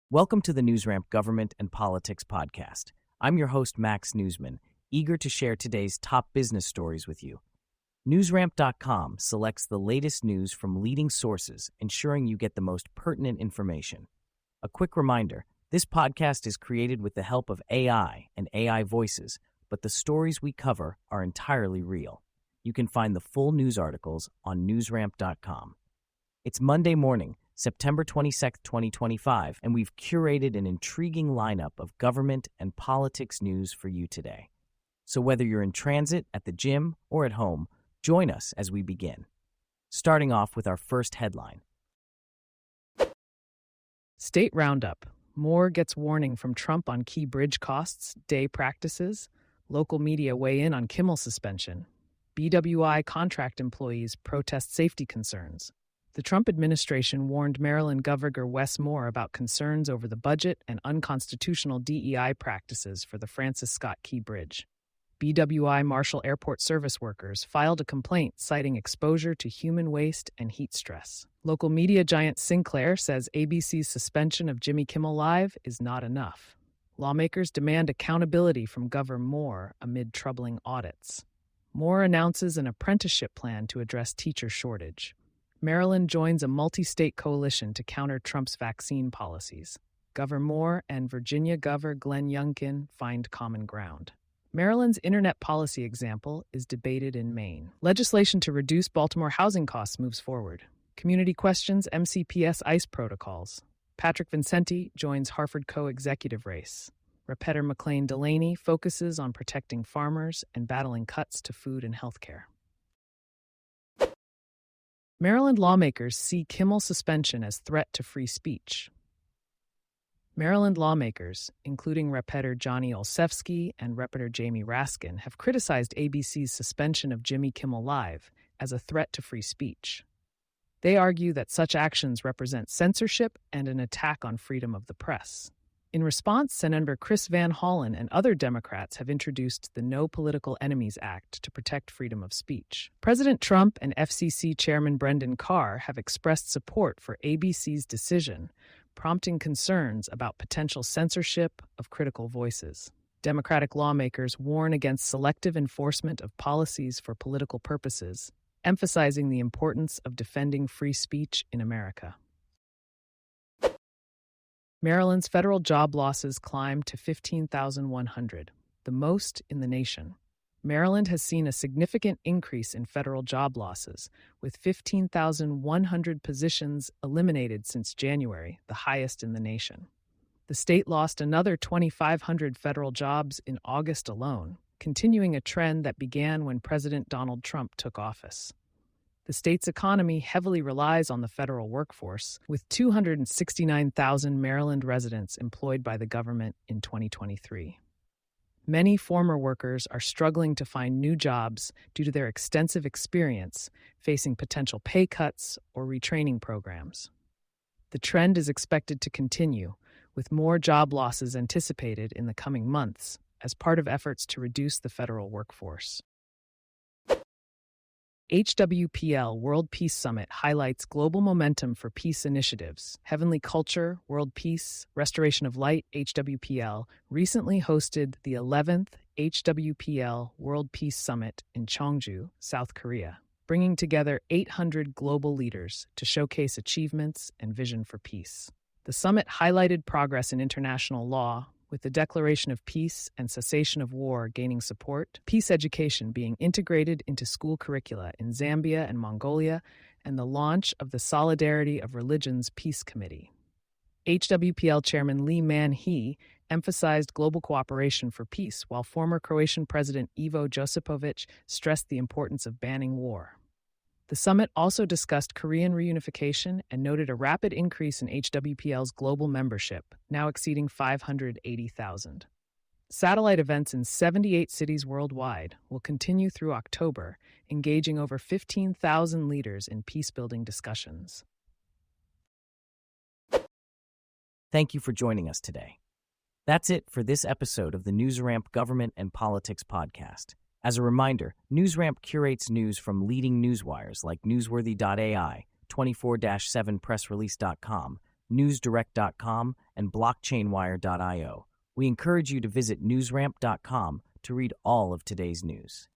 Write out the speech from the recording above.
Welcome to the NewsRamp Government and Politics podcast. I'm your host, Max Newsman, eager to share today's top business stories with you. NewsRamp.com selects the latest news from leading sources, ensuring you get the most pertinent information. A quick reminder, this podcast is created with the help of AI and AI voices, but the stories we cover are entirely real. You can find the full news articles on NewsRamp.com. It's Monday morning, September 22nd, 2025, and we've curated an intriguing lineup of government and politics news for you today. So whether you're in transit, at the gym, or at home, join us as we begin. Starting off with our first headline. State Roundup. Moore gets warning from Trump on key bridge costs, day practices. Local media weigh in on Kimmel suspension. BWI contract employees protest safety concerns. The Trump administration warned Maryland Governor Wes Moore about concerns over the budget and unconstitutional DEI practices for the Francis Scott Key Bridge. BWI Marshall Airport service workers filed a complaint citing exposure to human waste and heat stress. Local media giant Sinclair says ABC's suspension of Jimmy Kimmel Live is not enough. Lawmakers demand accountability from Governor Moore amid troubling audits. Moore announces an apprenticeship plan to address teacher shortage. Maryland joins a multi-state coalition to counter Trump's vaccine policies. Governor Moore and Virginia Gov. Glenn Youngkin find common ground. Maryland's internet policy example is debated in Maine. Legislation to reduce Baltimore housing costs moves forward. Community questions MCPS ICE protocols. Patrick Vincenti joins Harvard co-executive race. Repeter McClain Delaney focuses on protecting farmers and battling cuts to food and health care. Maryland lawmakers see Kimmel suspension as threat to free speech. Maryland lawmakers, including Repeter Johnny Olszewski and Repeter Jamie Raskin, have criticized ABC's suspension of Jimmy Kimmel Live as a threat to free speech. They argue that such actions represent censorship and an attack on freedom of the press. In response, Senator Chris Van Hollen and other Democrats have introduced the No Political Enemies Act to protect freedom of speech. President Trump and FCC Chairman Brendan Carr have expressed support for ABC's decision, prompting concerns about potential censorship of critical voices. Democratic lawmakers warn against selective enforcement of policies for political purposes, emphasizing the importance of defending free speech in America. Maryland's federal job losses climb to 15,100, the most in the nation. Maryland has seen a significant increase in federal job losses, with 15,100 positions eliminated since January, the highest in the nation. The state lost another 2,500 federal jobs in August alone, continuing a trend that began when President Donald Trump took office. The state's economy heavily relies on the federal workforce, with 269,000 Maryland residents employed by the government in 2023. Many former workers are struggling to find new jobs due to their extensive experience, facing potential pay cuts or retraining programs. The trend is expected to continue, with more job losses anticipated in the coming months as part of efforts to reduce the federal workforce. HWPL World Peace Summit highlights global momentum for peace initiatives. Heavenly Culture, World Peace, Restoration of Light, HWPL, recently hosted the 11th HWPL World Peace Summit in Cheongju, South Korea, bringing together 800 global leaders to showcase achievements and vision for peace. The summit highlighted progress in international law, with the declaration of peace and cessation of war gaining support, peace education being integrated into school curricula in Zambia and Mongolia, and the launch of the Solidarity of Religions Peace Committee. HWPL Chairman Lee Man-hee emphasized global cooperation for peace, while former Croatian President Ivo Josipovic stressed the importance of banning war. The summit also discussed Korean reunification and noted a rapid increase in HWPL's global membership, now exceeding 580,000. Satellite events in 78 cities worldwide will continue through October, engaging over 15,000 leaders in peace-building discussions. Thank you for joining us today. That's it for this episode of the NewsRamp Government and Politics podcast. As a reminder, NewsRamp curates news from leading newswires like Newsworthy.ai, 24/7pressrelease.com, NewsDirect.com, and blockchainwire.io. We encourage you to visit newsramp.com to read all of today's news.